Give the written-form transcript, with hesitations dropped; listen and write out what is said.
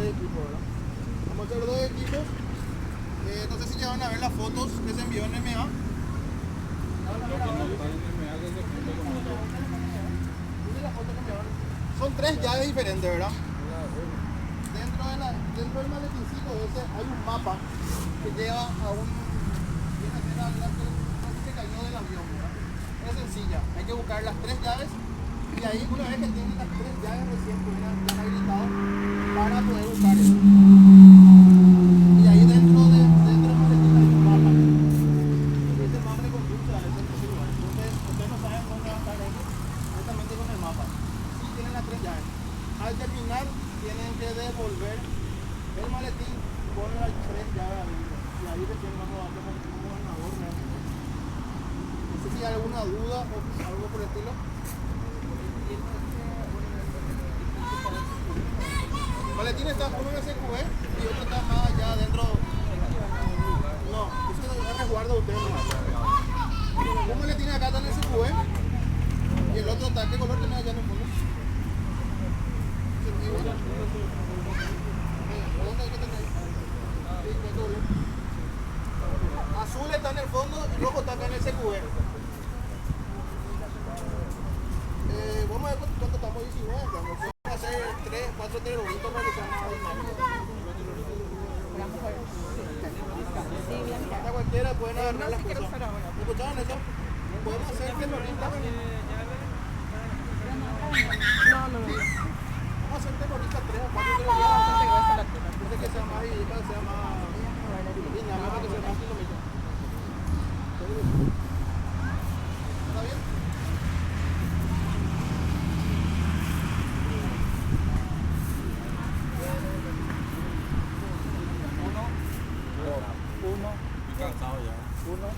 equipos, ¿verdad? Vamos a hacer dos equipos. No sé si llevan a ver las fotos que se envió en MA. Son tres llaves diferentes, ¿verdad? Dentro del maletincito ese hay un mapa que lleva a un... Viene a ser la que se cayó del avión, ¿verdad? Es sencilla, hay que buscar las tres llaves y ahí una vez que tienen las tres llaves recién pues ya habilitado para poder buscar eso. Y ahí dentro del maletín hay un mapa. Y ese mapa le conduce a ese lugar. Entonces ustedes no saben dónde va a estar ellos, directamente con el mapa. Sí tienen las tres llaves. Al terminar tienen que devolver el maletín con las tres llaves adentro. Y ahí recién vamos a hacer como ganador realmente. No sé si hay alguna duda o algo por el estilo. El maletín está uno en SQV y otro está más allá adentro. No, eso es el resguardo de ustedes. Un maletín acá está en SQV y el otro está, ¿qué color tiene allá en el fondo? ¿Dónde hay que tener? Azul está en el fondo y rojo está acá en el SQV. Vamos a ver cuánto estamos 19. Vamos a hacer 4 terroristas para que sean más dinámicos. Hasta cualquiera pueden agarrar las cosas. ¿Escucharon eso? Podemos hacer terroristas. No. Vamos a hacer terroristas 3 o 4 terroristas. Entonces que sea más dinámica, sea más dinámica, para que sea más kilómetros. ¿Está bien? Uno. Cansado ya. Uno.